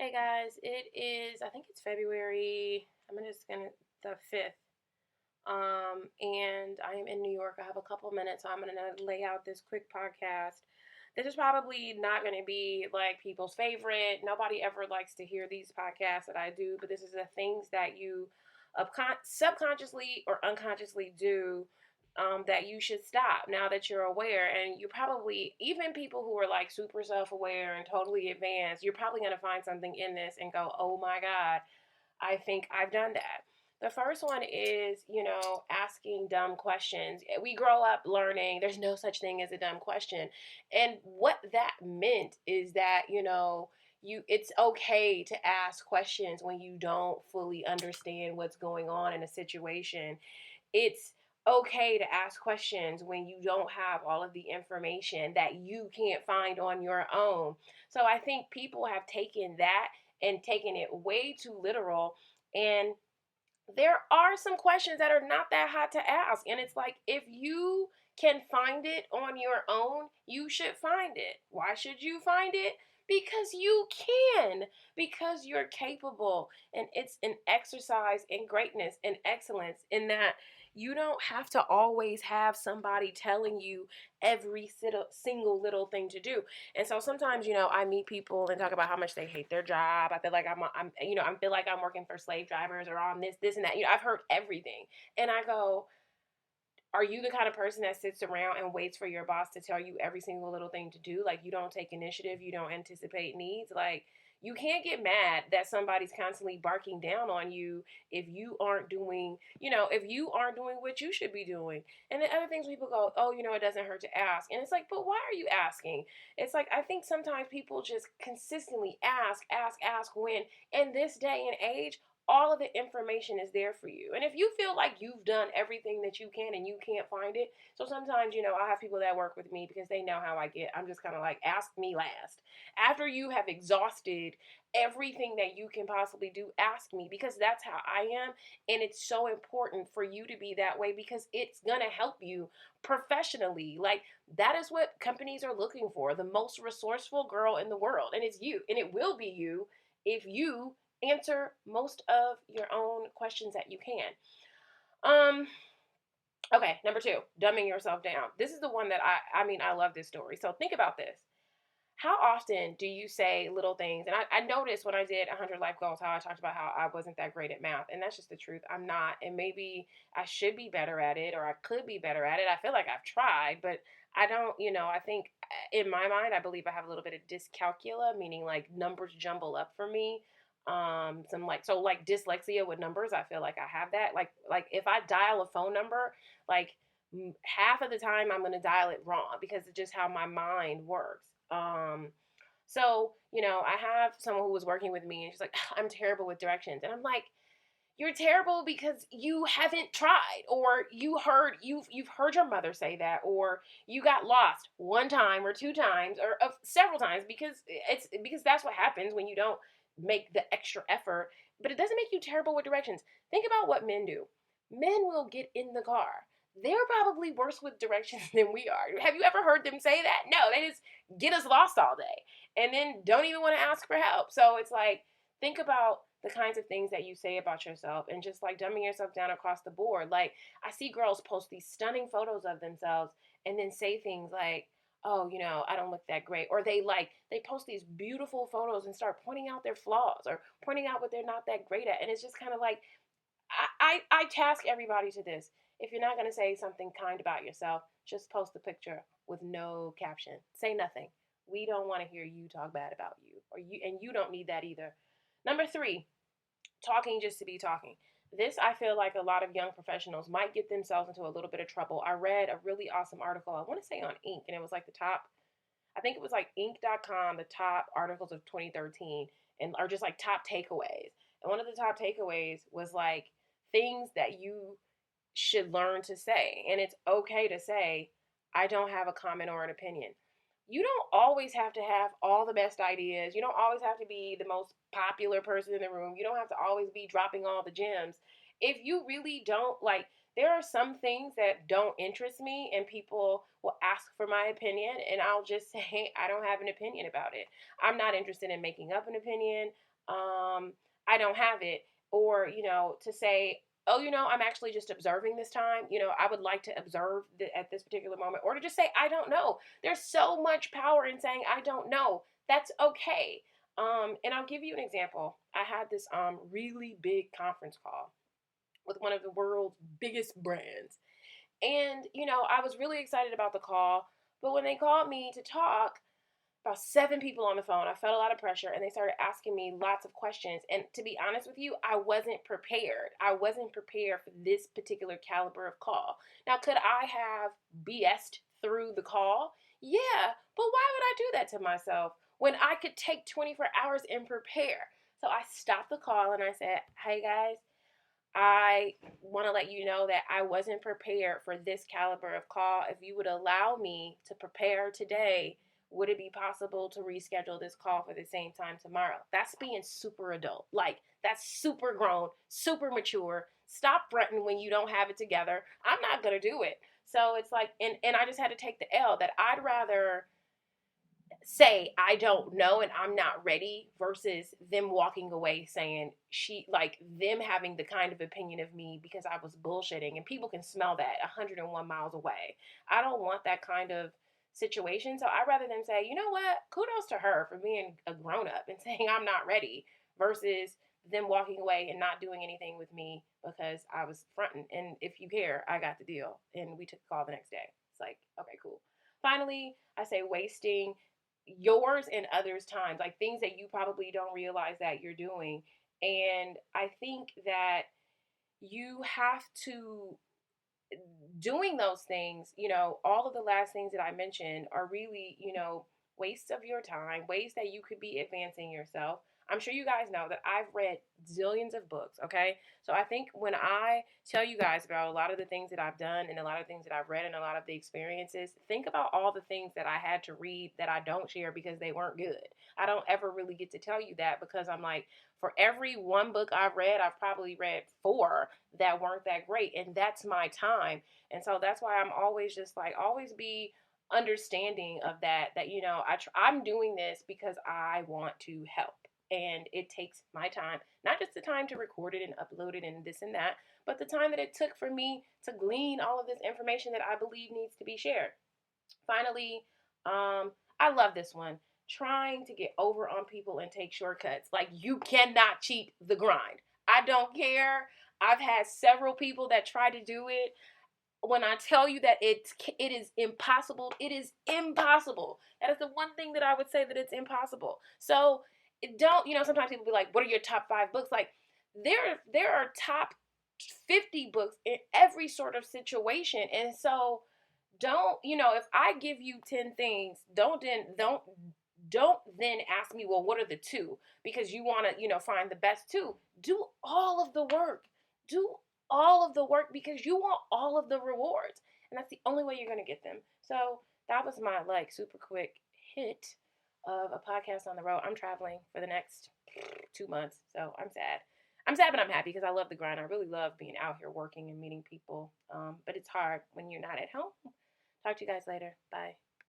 Hey guys, it is, I think it's February, I'm just gonna, the 5th. And I am in New York. I have a couple minutes, so I'm gonna lay out this quick podcast. This is probably not gonna be like people's favorite. Nobody ever likes to hear these podcasts that I do, but this is the things that you subconsciously or unconsciously do that you should stop now that you're aware. And you probably, even people who are like super self aware and totally advanced, you're probably going to find something in this and go, oh my God, I think I've done that. The first one is, asking dumb questions. We grow up learning there's no such thing as a dumb question. And what that meant is that, it's okay to ask questions when you don't fully understand what's going on in a situation. It's okay to ask questions when you don't have all of the information that you can't find on your own. So I think people have taken that and taken it way too literal. And there are some questions that are not that hard to ask. And it's like, if you can find it on your own, you should find it. Why should you find it? Because you can, because you're capable. And it's an exercise in greatness and excellence in that you don't have to always have somebody telling you every single little thing to do. And so sometimes, I meet people and talk about how much they hate their job. I feel like I feel like I'm working for slave drivers or on this and that. I've heard everything. And I go, are you the kind of person that sits around and waits for your boss to tell you every single little thing to do? Like, you don't take initiative, you don't anticipate needs. Like, you can't get mad that somebody's constantly barking down on you if you aren't doing what you should be doing. And then other things, people go, oh, it doesn't hurt to ask. And it's like, but why are you asking? It's like, I think sometimes people just consistently ask when, in this day and age, all of the information is there for you. And if you feel like you've done everything that you can and you can't find it, so sometimes, I have people that work with me because they know how I get. I'm just kind of like, ask me last. After you have exhausted everything that you can possibly do, ask me, because that's how I am. And it's so important for you to be that way because it's going to help you professionally. Like, that is what companies are looking for, the most resourceful girl in the world. And it's you, and it will be you if you answer most of your own questions that you can. Um, okay, number two, dumbing yourself down. This is the one that I love this story. So think about this. How often do you say little things? And I noticed when I did 100 life goals how I talked about how I wasn't that great at math. And that's just the truth. I'm not. And maybe I should be better at it, or I could be better at it. I feel like I've tried, but I don't, I think in my mind, I believe I have a little bit of dyscalculia, meaning like numbers jumble up for me. Like dyslexia with numbers, I feel like I have that. Like if I dial a phone number, like half of the time I'm going to dial it wrong because it's just how my mind works. I have someone who was working with me and she's like, I'm terrible with directions. And I'm like, you're terrible because you haven't tried, or you've heard your mother say that, or you got lost one time or two times or several times because that's what happens when you don't make the extra effort. But it doesn't make you terrible with directions. Think about what men do. Men will get in the car. They're probably worse with directions than we are. Have you ever heard them say that? No, they just get us lost all day and then don't even want to ask for help. So it's like, think about the kinds of things that you say about yourself and just like dumbing yourself down across the board. Like, I see girls post these stunning photos of themselves and then say things like, oh, I don't look that great. Or they post these beautiful photos and start pointing out their flaws or pointing out what they're not that great at. And it's just kind of like, I task everybody to this. If you're not going to say something kind about yourself, just post a picture with no caption. Say nothing. We don't want to hear you talk bad about you, and you don't need that either. Number three, talking just to be talking. This, I feel like a lot of young professionals might get themselves into a little bit of trouble. I read a really awesome article, I want to say on Inc., and it was like I think it was like Inc.com, the top articles of 2013, and are just like top takeaways. And one of the top takeaways was like things that you should learn to say. And it's okay to say, I don't have a comment or an opinion. You don't always have to have all the best ideas. You don't always have to be the most popular person in the room. You don't have to always be dropping all the gems. If you really don't like, there are some things that don't interest me, and people will ask for my opinion, and I'll just say, I don't have an opinion about it. I'm not interested in making up an opinion. I don't have it. Or, to say, oh, I'm actually just observing this time. I would like to observe at this particular moment. Or to just say, I don't know. There's so much power in saying, I don't know. That's okay. And I'll give you an example. I had this really big conference call with one of the world's biggest brands. And, I was really excited about the call. But when they called me to talk, about 7 people on the phone. I felt a lot of pressure and they started asking me lots of questions. And to be honest with you, I wasn't prepared. I wasn't prepared for this particular caliber of call. Now, could I have BS'd through the call? Yeah, but why would I do that to myself when I could take 24 hours and prepare? So I stopped the call and I said, hey guys, I want to let you know that I wasn't prepared for this caliber of call. If you would allow me to prepare today, would it be possible to reschedule this call for the same time tomorrow? That's being super adult. Like, that's super grown, super mature. Stop fronting when you don't have it together. I'm not going to do it. So it's like, and I just had to take the L that I'd rather say I don't know and I'm not ready versus them walking away saying them having the kind of opinion of me because I was bullshitting, and people can smell that 101 miles away. I don't want that kind of situation. So I'd rather them say, you know what, kudos to her for being a grown up and saying I'm not ready versus them walking away and not doing anything with me because I was fronting. And if you care, I got the deal. And we took the call the next day. It's like, okay, cool. Finally, I say wasting yours and others' times, like things that you probably don't realize that you're doing. And I think that you have to, doing those things, all of the last things that I mentioned are really, wastes of your time, ways that you could be advancing yourself. I'm sure you guys know that I've read zillions of books, okay? So I think when I tell you guys about a lot of the things that I've done and a lot of things that I've read and a lot of the experiences, think about all the things that I had to read that I don't share because they weren't good. I don't ever really get to tell you that because I'm like, for every one book I've read, I've probably read 4 that weren't that great, and that's my time. And so that's why I'm always just like, always be understanding of that I'm doing this because I want to help. And it takes my time, not just the time to record it and upload it and this and that, but the time that it took for me to glean all of this information that I believe needs to be shared. Finally, I love this one. Trying to get over on people and take shortcuts. Like, you cannot cheat the grind. I don't care. I've had several people that try to do it. When I tell you that it is impossible, it is impossible. That is the one thing that I would say that it's impossible. So don't, sometimes people be like, what are your top 5 books? Like, there are top 50 books in every sort of situation. And so don't, if I give you 10 things, don't then ask me, well, what are the 2? Because you want to, find the best 2. Do all of the work. Do all of the work because you want all of the rewards. And that's the only way you're going to get them. So that was my super quick hit of a podcast on the road. I'm traveling for the next 2 months. So I'm sad. I'm sad, but I'm happy because I love the grind. I really love being out here working and meeting people. But it's hard when you're not at home. Talk to you guys later. Bye.